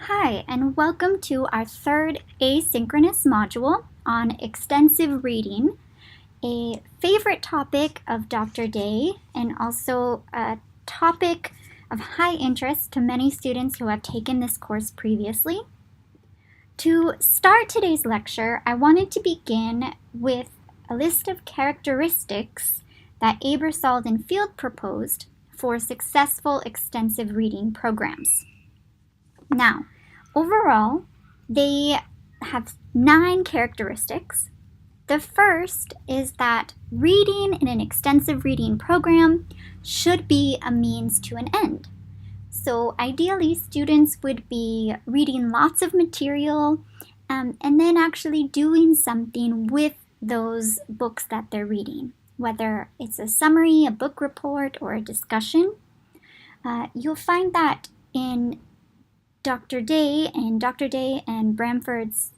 Hi, and welcome to our third asynchronous module on extensive reading, a favorite topic of Dr. Day and also a topic of high interest to many students who have taken this course previously. To start today's lecture, I wanted to begin with a list of characteristics that Aebersold and Field proposed for successful extensive reading programs. Now, overall, they have 9 characteristics. The first is that reading in an extensive reading program should be a means to an end. So ideally, students would be reading lots of material and then actually doing something with those books that they're reading, whether it's a summary, a book report, or a discussion. You'll find that in Dr. Day and Bamford's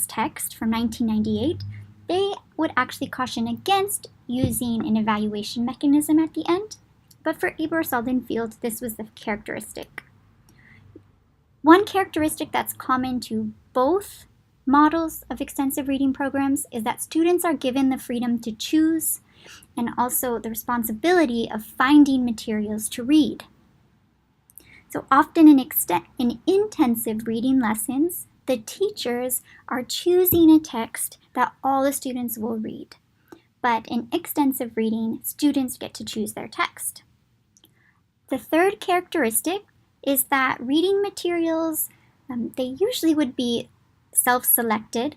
text from 1998, they would actually caution against using an evaluation mechanism at the end, but for Aebersold and Field, this was the characteristic. One characteristic that's common to both models of extensive reading programs is that students are given the freedom to choose and also the responsibility of finding materials to read. So often in intensive reading lessons, the teachers are choosing a text that all the students will read. But in extensive reading, students get to choose their text. The third characteristic is that reading materials, they usually would be self-selected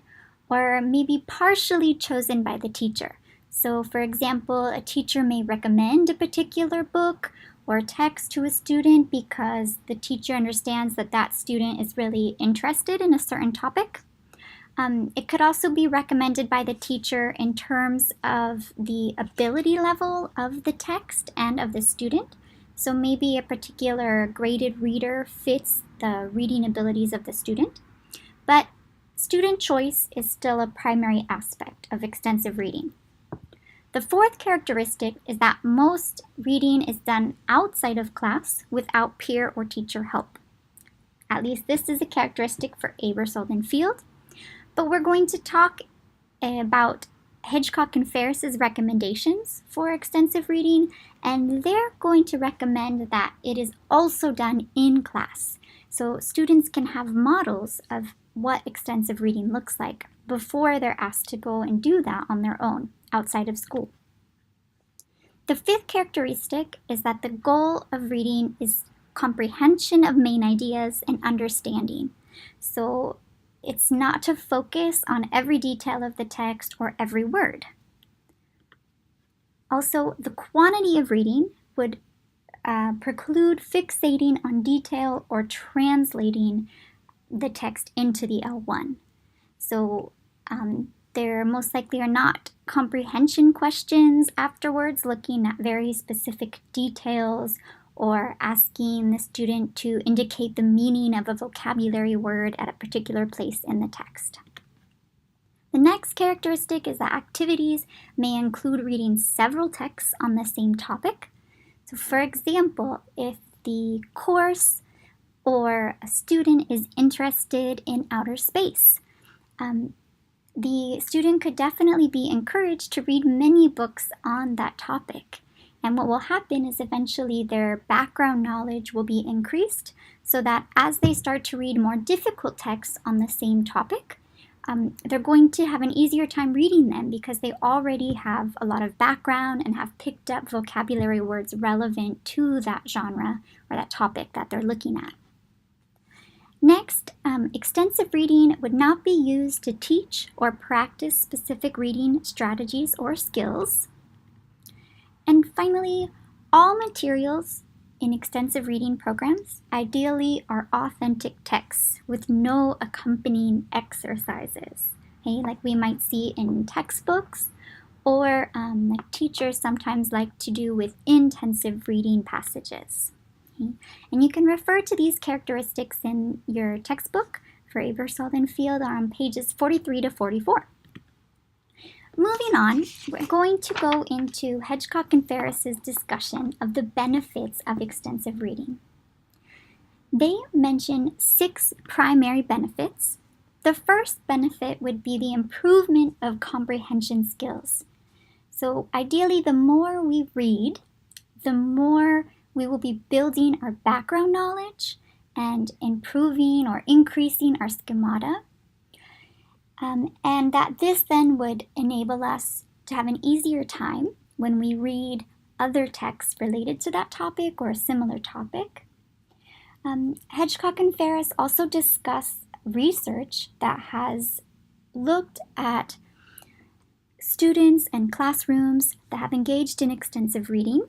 or maybe partially chosen by the teacher. So for example, a teacher may recommend a particular book or text to a student because the teacher understands that that student is really interested in a certain topic. It could also be recommended by the teacher in terms of the ability level of the text and of the student. So maybe a particular graded reader fits the reading abilities of the student. But student choice is still a primary aspect of extensive reading. The fourth characteristic is that most reading is done outside of class without peer or teacher help. At least this is a characteristic for Aebersold and Field. But we're going to talk about Hedgecock and Ferris's recommendations for extensive reading, and they're going to recommend that it is also done in class. So students can have models of what extensive reading looks like before they're asked to go and do that on their own outside of school. The fifth characteristic is that the goal of reading is comprehension of main ideas and understanding. So it's not to focus on every detail of the text or every word. Also, the quantity of reading would preclude fixating on detail or translating the text into the L1. So there most likely are not comprehension questions afterwards looking at very specific details or asking the student to indicate the meaning of a vocabulary word at a particular place in the text. The next characteristic is that activities may include reading several texts on the same topic. So for example, if the course or a student is interested in outer space, the student could definitely be encouraged to read many books on that topic. And what will happen is eventually their background knowledge will be increased so that as they start to read more difficult texts on the same topic, they're going to have an easier time reading them because they already have a lot of background and have picked up vocabulary words relevant to that genre or that topic that they're looking at. Next, extensive reading would not be used to teach or practice specific reading strategies or skills. And finally, all materials in extensive reading programs ideally are authentic texts with no accompanying exercises, okay, like we might see in textbooks or like teachers sometimes like to do with intensive reading passages. Okay? And you can refer to these characteristics in your textbook for Aebersold and Field on pages 43 to 44. Moving on, we're going to go into Hedgecock and Ferris's discussion of the benefits of extensive reading. They mention 6 primary benefits. The first benefit would be the improvement of comprehension skills. So ideally, the more we read, the more we will be building our background knowledge and improving or increasing our schemata. And that this then would enable us to have an easier time when we read other texts related to that topic or a similar topic. Hedgecock and Ferris also discuss research that has looked at students and classrooms that have engaged in extensive reading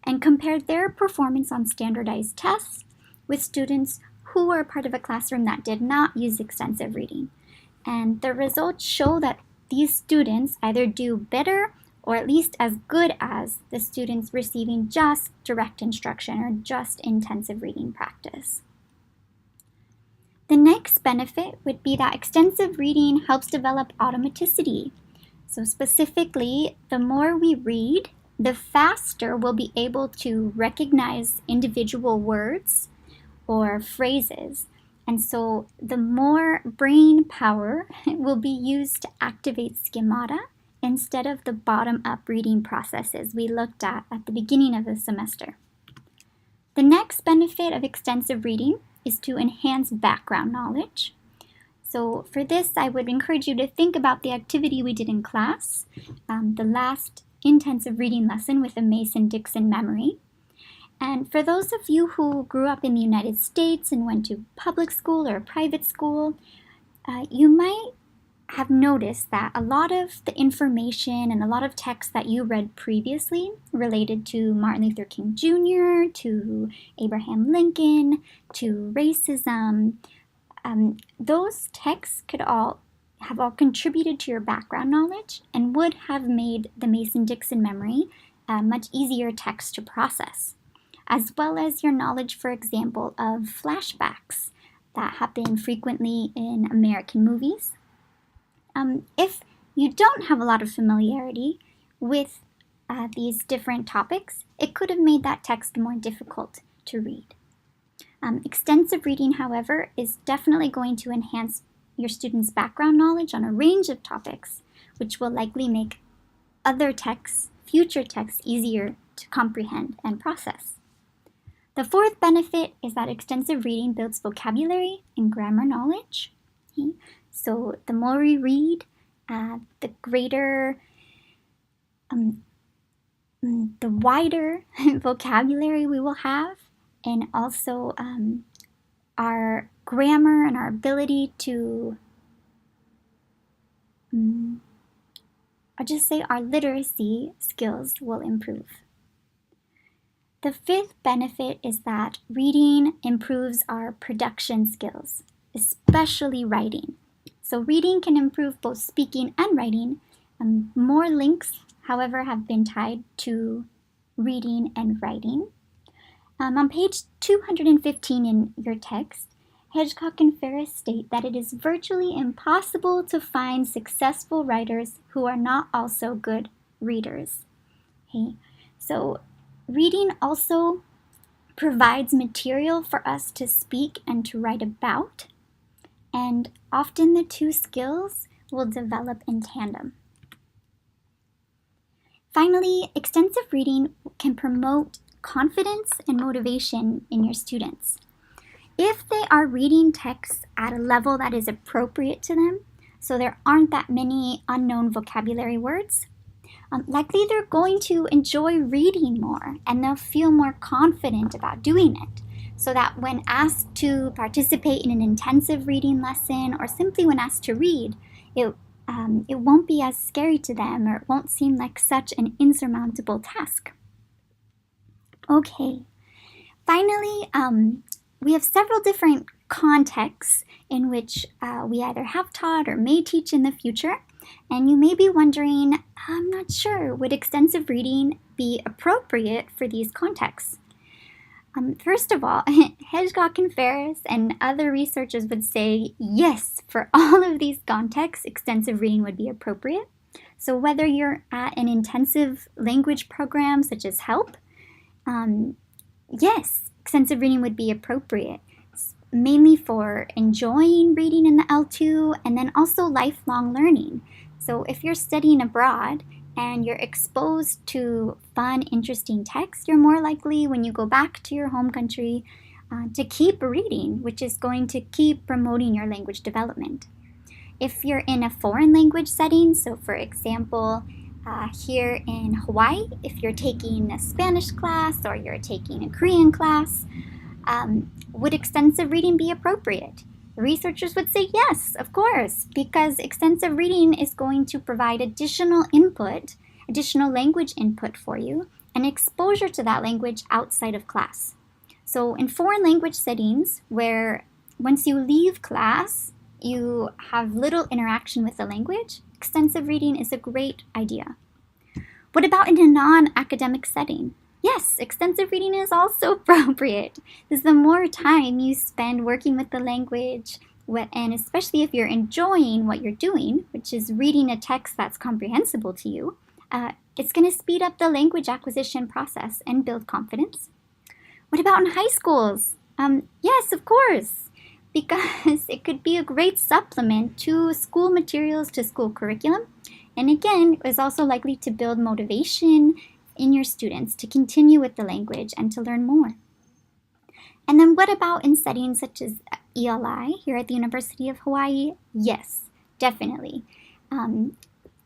and compared their performance on standardized tests with students who were part of a classroom that did not use extensive reading. And the results show that these students either do better or at least as good as the students receiving just direct instruction or just intensive reading practice. The next benefit would be that extensive reading helps develop automaticity. So specifically, the more we read, the faster we'll be able to recognize individual words or phrases. And so the more brain power will be used to activate schemata instead of the bottom-up reading processes we looked at the beginning of the semester. The next benefit of extensive reading is to enhance background knowledge. So for this, I would encourage you to think about the activity we did in class, the last intensive reading lesson with a Mason-Dixon memory. And for those of you who grew up in the United States and went to public school or private school, you might have noticed that a lot of the information and a lot of text that you read previously related to Martin Luther King Jr., to Abraham Lincoln, to racism, those texts could have all contributed to your background knowledge and would have made the Mason-Dixon memory a much easier text to process, as well as your knowledge, for example, of flashbacks that happen frequently in American movies. If you don't have a lot of familiarity with these different topics, it could have made that text more difficult to read. Extensive reading, however, is definitely going to enhance your students' background knowledge on a range of topics, which will likely make other texts, future texts, easier to comprehend and process. The fourth benefit is that extensive reading builds vocabulary and grammar knowledge. Okay? So the more we read, the greater, the wider vocabulary we will have, and also our grammar and our ability to, I'll just say our literacy skills will improve. The fifth benefit is that reading improves our production skills, especially writing. So reading can improve both speaking and writing. More links, however, have been tied to reading and writing. On page 215 in your text, Hedgecock and Ferris state that it is virtually impossible to find successful writers who are not also good readers. Okay? So reading also provides material for us to speak and to write about, and often the two skills will develop in tandem. Finally, extensive reading can promote confidence and motivation in your students. If they are reading texts at a level that is appropriate to them, so there aren't that many unknown vocabulary words, likely they're going to enjoy reading more and they'll feel more confident about doing it, so that when asked to participate in an intensive reading lesson or simply when asked to read, it won't be as scary to them, or it won't seem like such an insurmountable task. Okay, finally, we have several different contexts in which we either have taught or may teach in the future. And you may be wondering, I'm not sure, would extensive reading be appropriate for these contexts? First of all, Hedgecock and Ferris and other researchers would say yes, for all of these contexts, extensive reading would be appropriate. So whether you're at an intensive language program such as HELP, yes, extensive reading would be appropriate. mainly for enjoying reading in the L2 and then also lifelong learning. So if you're studying abroad and you're exposed to fun, interesting texts, you're more likely when you go back to your home country to keep reading, which is going to keep promoting your language development. If you're in a foreign language setting, so for example, here in Hawaii, if you're taking a Spanish class or you're taking a Korean class, would extensive reading be appropriate? Researchers would say yes, of course, because extensive reading is going to provide additional input, additional language input for you, and exposure to that language outside of class. So in foreign language settings, where once you leave class, you have little interaction with the language, extensive reading is a great idea. What about in a non-academic setting? Yes, extensive reading is also appropriate. Because the more time you spend working with the language, and especially if you're enjoying what you're doing, which is reading a text that's comprehensible to you, it's going to speed up the language acquisition process and build confidence. What about in high schools? Yes, of course, because it could be a great supplement to school materials, to school curriculum. And again, is also likely to build motivation in your students to continue with the language and to learn more. And then what about in settings such as ELI here at the University of Hawaii? Yes, definitely.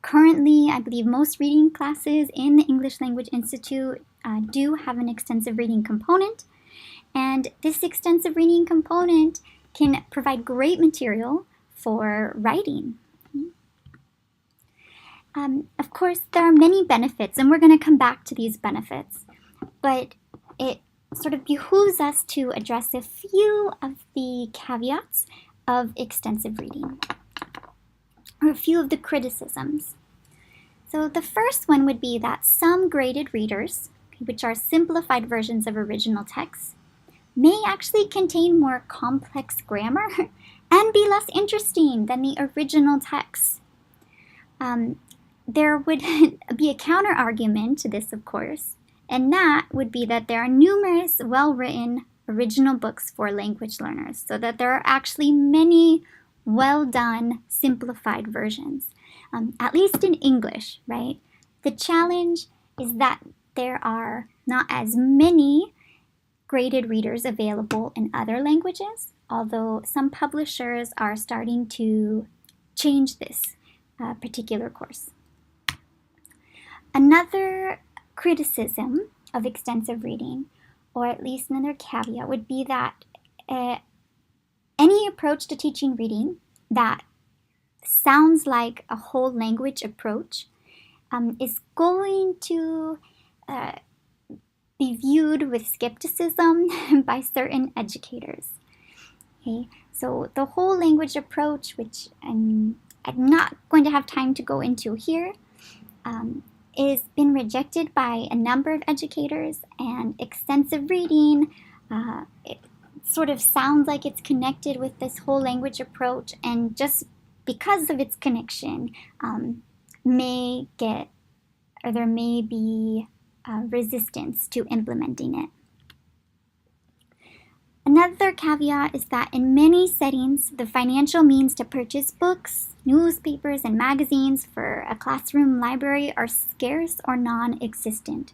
Currently, I believe most reading classes in the English Language Institute do have an extensive reading component. And this extensive reading component can provide great material for writing. Of course, there are many benefits, and we're going to come back to these benefits, but it sort of behooves us to address a few of the caveats of extensive reading, or a few of the criticisms. So the first one would be that some graded readers, which are simplified versions of original texts, may actually contain more complex grammar and be less interesting than the original text. There would be a counter argument to this, of course, and that would be that there are numerous well-written original books for language learners, so that there are actually many well-done simplified versions, at least in English, right? The challenge is that there are not as many graded readers available in other languages, although some publishers are starting to change this particular course. Another criticism of extensive reading, or at least another caveat, would be that any approach to teaching reading that sounds like a whole language approach is going to be viewed with skepticism by certain educators. Okay, so the whole language approach, which I'm not going to have time to go into here, is been rejected by a number of educators, and extensive reading, it sort of sounds like it's connected with this whole language approach, and just because of its connection, there may be resistance to implementing it. Another caveat is that in many settings, the financial means to purchase books, newspapers, and magazines for a classroom library are scarce or non-existent.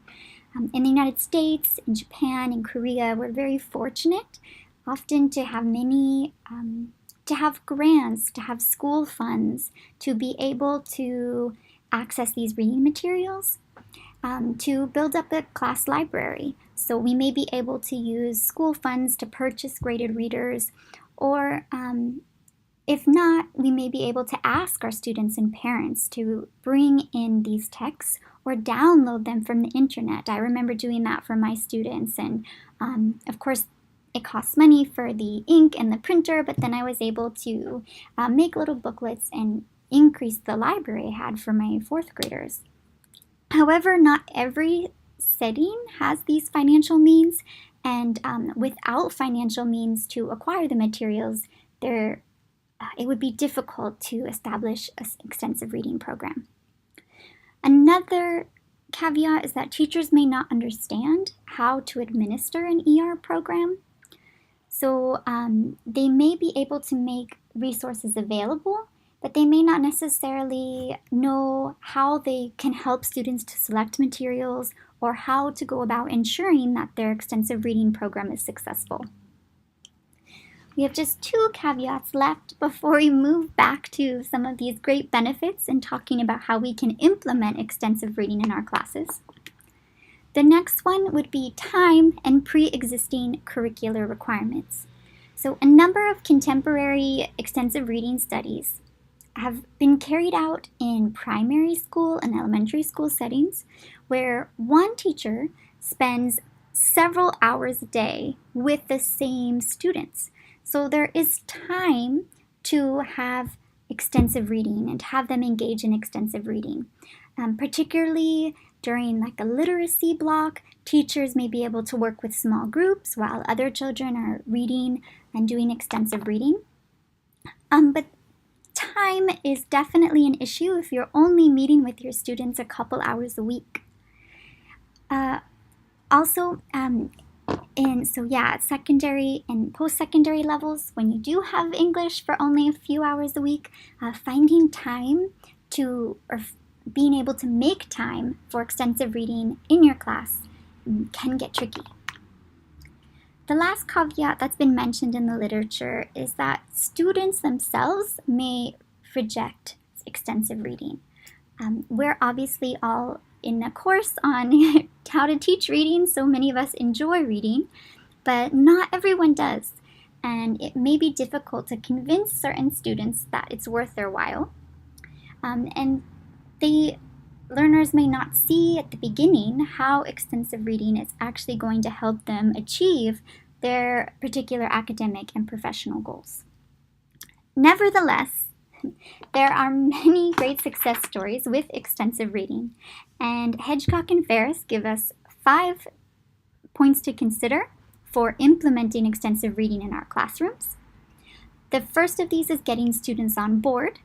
In the United States, in Japan, in Korea, we're very fortunate often to have to have grants, to have school funds, to be able to access these reading materials, to build up a class library. So we may be able to use school funds to purchase graded readers, or if not, we may be able to ask our students and parents to bring in these texts or download them from the internet. I remember doing that for my students, and of course it costs money for the ink and the printer, but then I was able to make little booklets and increase the library I had for my fourth graders. However, not every setting has these financial means, and without financial means to acquire the materials, it would be difficult to establish an extensive reading program. Another caveat is that teachers may not understand how to administer an ER program. So they may be able to make resources available, but they may not necessarily know how they can help students to select materials or how to go about ensuring that their extensive reading program is successful. We have just 2 caveats left before we move back to some of these great benefits and talking about how we can implement extensive reading in our classes. The next one would be time and pre-existing curricular requirements. So a number of contemporary extensive reading studies have been carried out in primary school and elementary school settings where one teacher spends several hours a day with the same students. So there is time to have extensive reading and to have them engage in extensive reading. Particularly during like a literacy block, teachers may be able to work with small groups while other children are reading and doing extensive reading. But time is definitely an issue if you're only meeting with your students a couple hours a week. Secondary and post-secondary levels, when you do have English for only a few hours a week, finding time being able to make time for extensive reading in your class can get tricky. The last caveat that's been mentioned in the literature is that students themselves may reject extensive reading. We're obviously all in a course on how to teach reading, so many of us enjoy reading, but not everyone does. And it may be difficult to convince certain students that it's worth their while. And the learners may not see at the beginning how extensive reading is actually going to help them achieve their particular academic and professional goals. Nevertheless, there are many great success stories with extensive reading, and Hedgecock and Ferris give us 5 points to consider for implementing extensive reading in our classrooms. The first of these is getting students on board,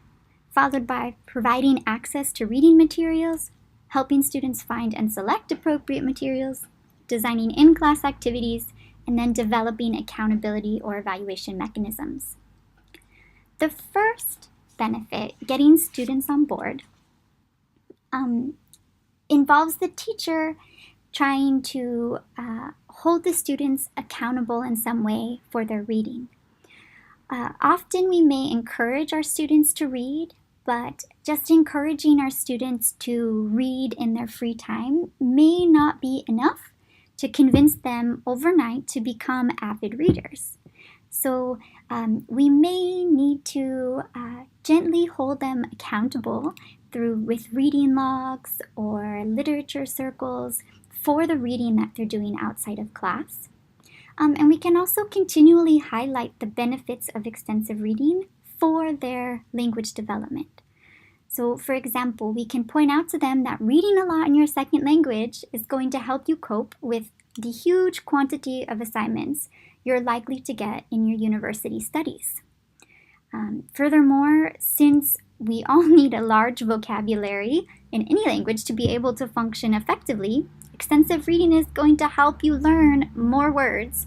followed by providing access to reading materials, helping students find and select appropriate materials, designing in-class activities, and then developing accountability or evaluation mechanisms. The first benefit, getting students on board, involves the teacher trying to hold the students accountable in some way for their reading. Often we may encourage our students to read, but just encouraging our students to read in their free time may not be enough to convince them overnight to become avid readers. So we may need to gently hold them accountable with reading logs or literature circles for the reading that they're doing outside of class. And we can also continually highlight the benefits of extensive reading for their language development. So, for example, we can point out to them that reading a lot in your second language is going to help you cope with the huge quantity of assignments you're likely to get in your university studies. Furthermore, since we all need a large vocabulary in any language to be able to function effectively, extensive reading is going to help you learn more words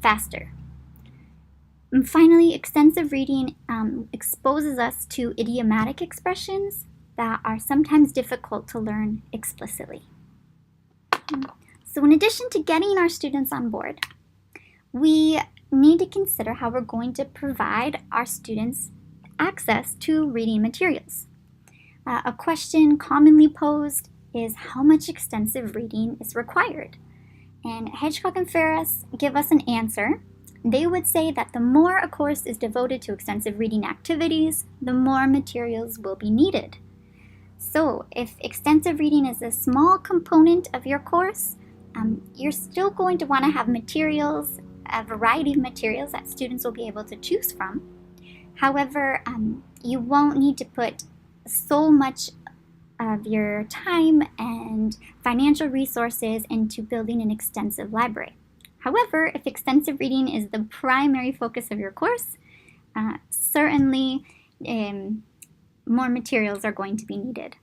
faster. And finally, extensive reading exposes us to idiomatic expressions that are sometimes difficult to learn explicitly. So in addition to getting our students on board, we need to consider how we're going to provide our students access to reading materials. A question commonly posed is how much extensive reading is required? And Hedgecock and Ferris give us an answer. They would say that the more a course is devoted to extensive reading activities, the more materials will be needed. So if extensive reading is a small component of your course, you're still going to want to have materials, a variety of materials that students will be able to choose from. However, you won't need to put so much of your time and financial resources into building an extensive library. However, if extensive reading is the primary focus of your course, certainly more materials are going to be needed.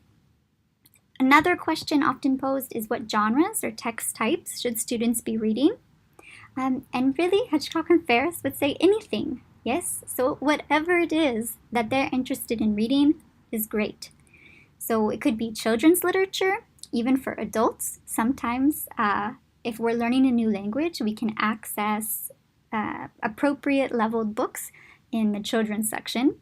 Another question often posed is what genres or text types should students be reading? And really, Hitchcock and Ferris would say anything. Yes, so whatever it is that they're interested in reading is great. So it could be children's literature, even for adults. Sometimes, if we're learning a new language, we can access appropriate leveled books in the children's section.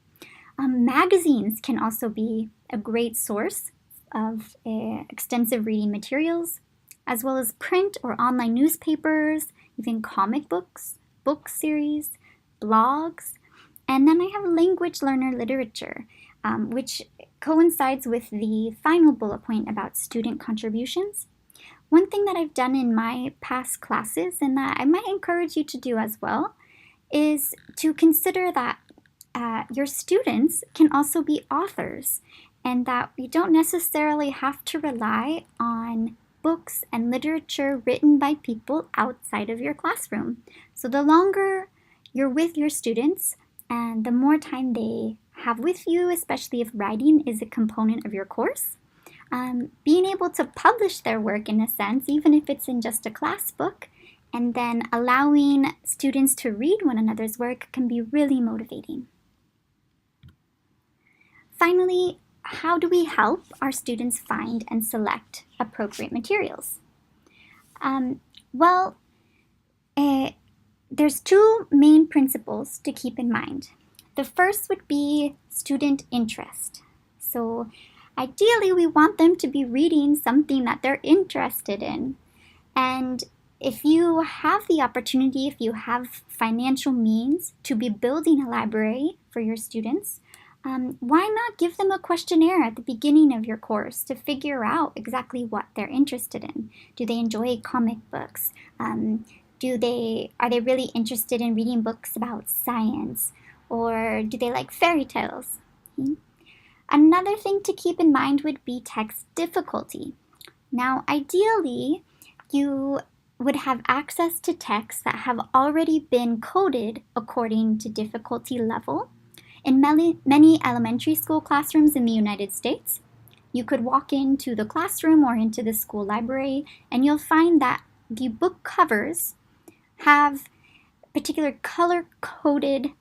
Magazines can also be a great source of extensive reading materials, as well as print or online newspapers, even comic books, book series, blogs. And then I have language learner literature, which coincides with the final bullet point about student contributions. One thing that I've done in my past classes, and that I might encourage you to do as well, is to consider that your students can also be authors, and that you don't necessarily have to rely on books and literature written by people outside of your classroom. So the longer you're with your students and the more time they have with you, especially if writing is a component of your course, being able to publish their work in a sense, even if it's in just a class book, and then allowing students to read one another's work can be really motivating. Finally, how do we help our students find and select appropriate materials? There's two main principles to keep in mind. The first would be student interest. So ideally, we want them to be reading something that they're interested in. And if you have the opportunity, if you have financial means to be building a library for your students, why not give them a questionnaire at the beginning of your course to figure out exactly what they're interested in? Do they enjoy comic books? Are they really interested in reading books about science? Or do they like fairy tales? Another thing to keep in mind would be text difficulty. Now, ideally, you would have access to texts that have already been coded according to difficulty level. In many elementary school classrooms in the United States, you could walk into the classroom or into the school library, and you'll find that the book covers have particular color-coded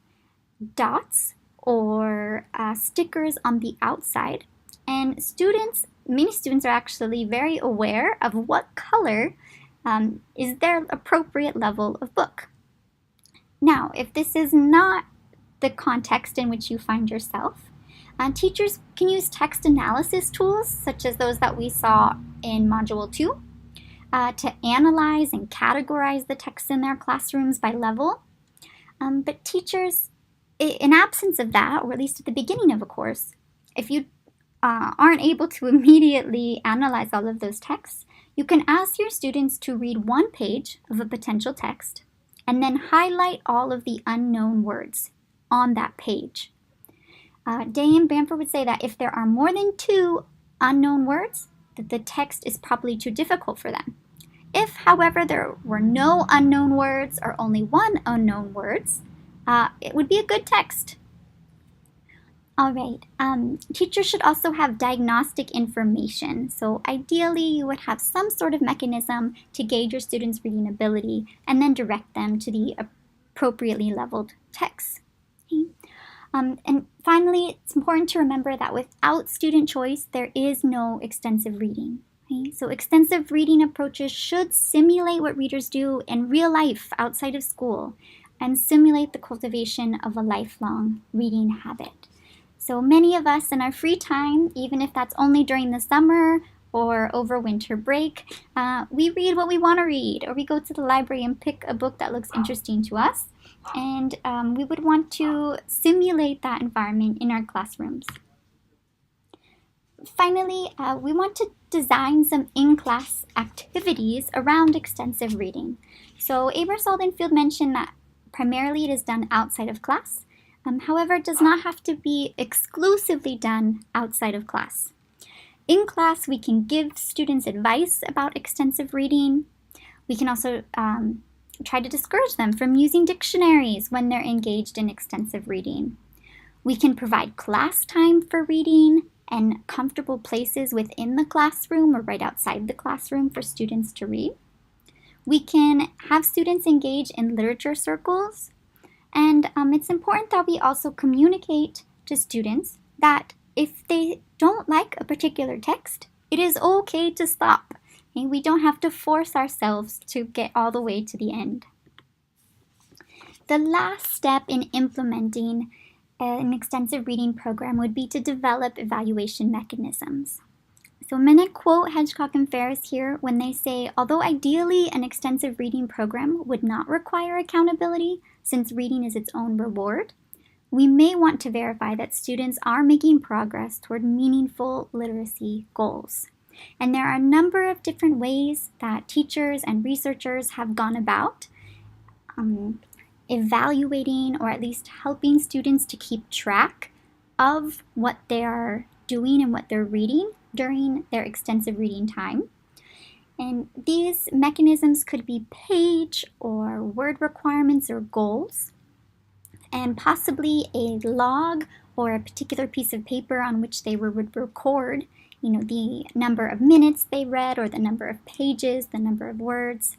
dots or stickers on the outside. And many students are actually very aware of what color is their appropriate level of book. Now, if this is not the context in which you find yourself, teachers can use text analysis tools, such as those that we saw in Module 2, to analyze and categorize the text in their classrooms by level. But teachers, in absence of that, or at least at the beginning of a course, if you aren't able to immediately analyze all of those texts, you can ask your students to read one page of a potential text and then highlight all of the unknown words on that page. Day and Bamford would say that if there are more than 2 unknown words, that the text is probably too difficult for them. If, however, there were no unknown words or only 1 unknown words, it would be a good text. All right, teachers should also have diagnostic information. So ideally, you would have some sort of mechanism to gauge your students' reading ability and then direct them to the appropriately leveled text. Okay. And finally, it's important to remember that without student choice, there is no extensive reading. Okay? So extensive reading approaches should simulate what readers do in real life outside of school and simulate the cultivation of a lifelong reading habit. So many of us in our free time, even if that's only during the summer or over winter break, we read what we want to read, or we go to the library and pick a book that looks interesting to us. And we would want to simulate that environment in our classrooms. Finally, we want to design some in-class activities around extensive reading. So Abersald and Field mentioned that primarily it is done outside of class. However, it does not have to be exclusively done outside of class. In class, we can give students advice about extensive reading. We can also try to discourage them from using dictionaries when they're engaged in extensive reading. We can provide class time for reading and comfortable places within the classroom or right outside the classroom for students to read. We can have students engage in literature circles, and it's important that we also communicate to students that if they don't like a particular text, it is okay to stop. Okay? We don't have to force ourselves to get all the way to the end. The last step in implementing an extensive reading program would be to develop evaluation mechanisms. So I'm going to quote Hedgecock and Ferris here when they say, although ideally an extensive reading program would not require accountability since reading is its own reward, we may want to verify that students are making progress toward meaningful literacy goals. And there are a number of different ways that teachers and researchers have gone about evaluating or at least helping students to keep track of what they are doing and what they're reading during their extensive reading time. And these mechanisms could be page or word requirements or goals, and possibly a log or a particular piece of paper on which they would record, the number of minutes they read or the number of pages, the number of words.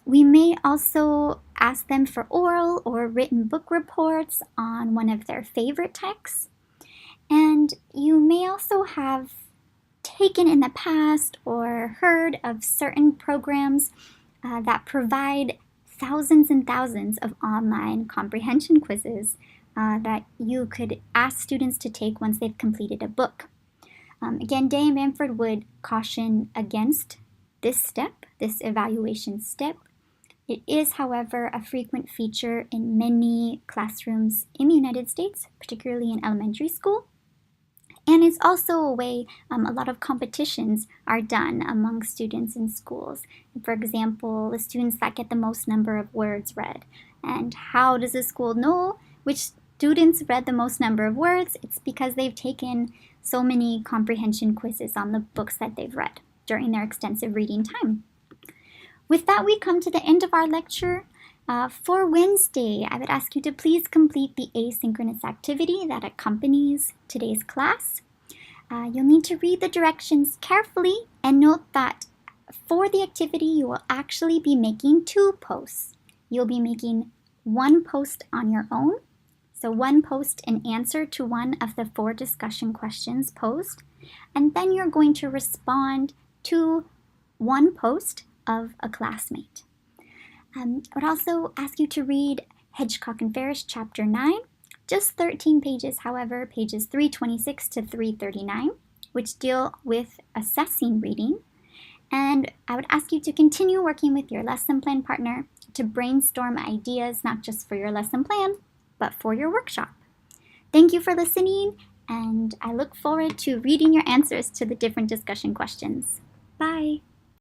We may also ask them for oral or written book reports on one of their favorite texts. And you may also have taken in the past or heard of certain programs that provide thousands and thousands of online comprehension quizzes that you could ask students to take once they've completed a book. Again, Day and Bamford would caution against this evaluation step. It is, however, a frequent feature in many classrooms in the United States, particularly in elementary school. And it's also a way a lot of competitions are done among students in schools. For example, the students that get the most number of words read. And how does the school know which students read the most number of words? It's because they've taken so many comprehension quizzes on the books that they've read during their extensive reading time. With that, we come to the end of our lecture. For Wednesday, I would ask you to please complete the asynchronous activity that accompanies today's class. You'll need to read the directions carefully and note that for the activity, you will actually be making 2 posts. You'll be making 1 post on your own, so 1 post in answer to one of the 4 discussion questions posed, and then you're going to respond to 1 post of a classmate. I would also ask you to read Hedgecock and Ferris chapter 9, just 13 pages, however, pages 326 to 339, which deal with assessing reading. And I would ask you to continue working with your lesson plan partner to brainstorm ideas, not just for your lesson plan, but for your workshop. Thank you for listening, and I look forward to reading your answers to the different discussion questions. Bye.